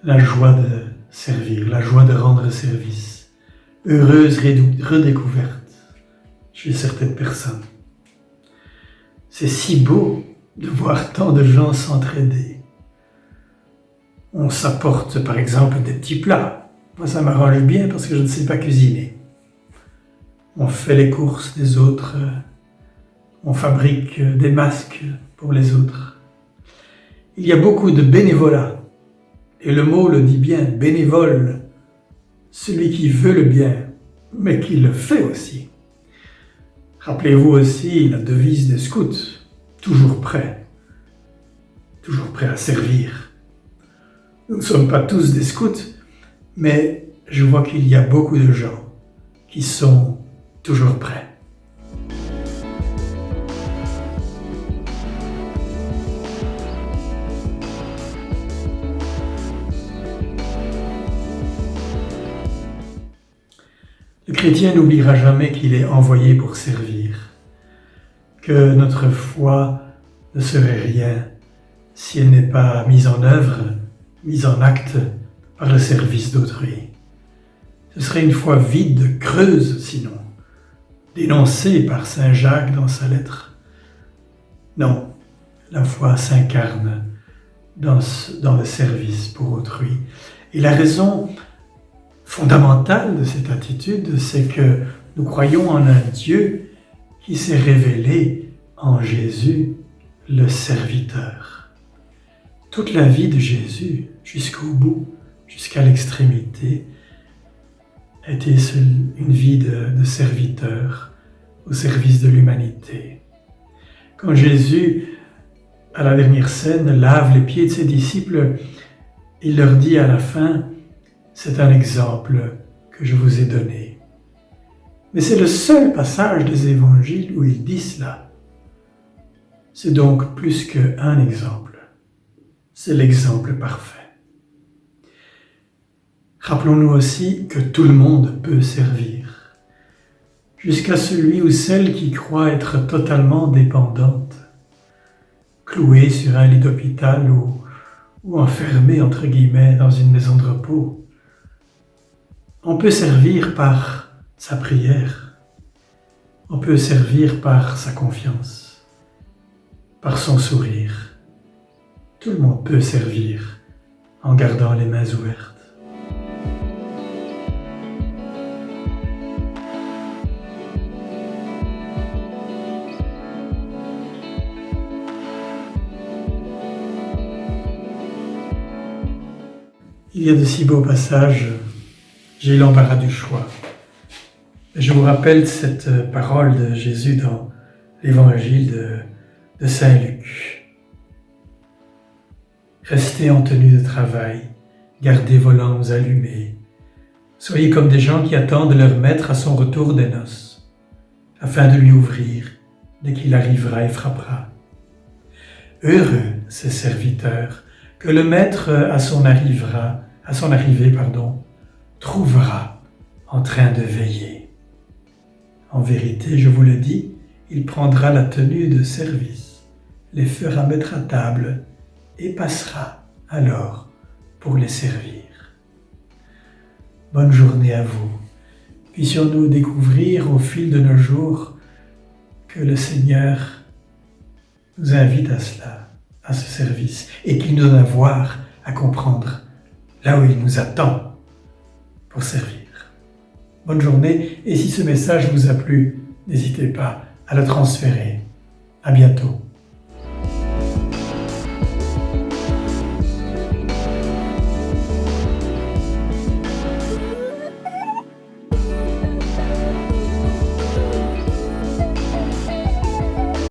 la joie de servir, la joie de rendre service. Heureuse redécouverte chez certaines personnes. C'est si beau de voir tant de gens s'entraider. On s'apporte par exemple des petits plats. Moi ça m'arrange bien parce que je ne sais pas cuisiner. On fait les courses des autres. On fabrique des masques pour les autres. Il y a beaucoup de bénévolat. Et le mot le dit bien, bénévole. Celui qui veut le bien, mais qui le fait aussi. Rappelez-vous aussi la devise des scouts, toujours prêt à servir. Nous ne sommes pas tous des scouts, mais je vois qu'il y a beaucoup de gens qui sont toujours prêts. Le chrétien n'oubliera jamais qu'il est envoyé pour servir, que notre foi ne serait rien si elle n'est pas mise en œuvre, mise en acte par le service d'autrui. Ce serait une foi vide, creuse sinon, dénoncée par saint Jacques dans sa lettre. Non, la foi s'incarne dans le service pour autrui. Et la raison fondamentale de cette attitude, c'est que nous croyons en un Dieu qui s'est révélé en Jésus, le serviteur. Toute la vie de Jésus, jusqu'au bout, jusqu'à l'extrémité, a été une vie de serviteur au service de l'humanité. Quand Jésus, à la dernière scène, lave les pieds de ses disciples, il leur dit à la fin: c'est un exemple que je vous ai donné. Mais c'est le seul passage des évangiles où il dit cela. C'est donc plus qu'un exemple. C'est l'exemple parfait. Rappelons-nous aussi que tout le monde peut servir, jusqu'à celui ou celle qui croit être totalement dépendante, clouée sur un lit d'hôpital ou enfermée entre guillemets dans une maison de repos. On peut servir par sa prière, on peut servir par sa confiance, par son sourire. Tout le monde peut servir en gardant les mains ouvertes. Il y a de si beaux passages. J'ai l'embarras du choix. Je vous rappelle cette parole de Jésus dans l'évangile de Saint Luc. Restez en tenue de travail, gardez vos lampes allumées. Soyez comme des gens qui attendent leur maître à son retour des noces, afin de lui ouvrir dès qu'il arrivera et frappera. Heureux ces serviteurs que le maître à son arrivée, trouvera en train de veiller. En vérité, je vous le dis, il prendra la tenue de service, les fera mettre à table et passera alors pour les servir. Bonne journée à vous. Puissions-nous découvrir au fil de nos jours que le Seigneur nous invite à cela, à ce service, et qu'il nous donne à voir, à comprendre là où il nous attend pour servir. Bonne journée, et si ce message vous a plu, n'hésitez pas à le transférer. À bientôt.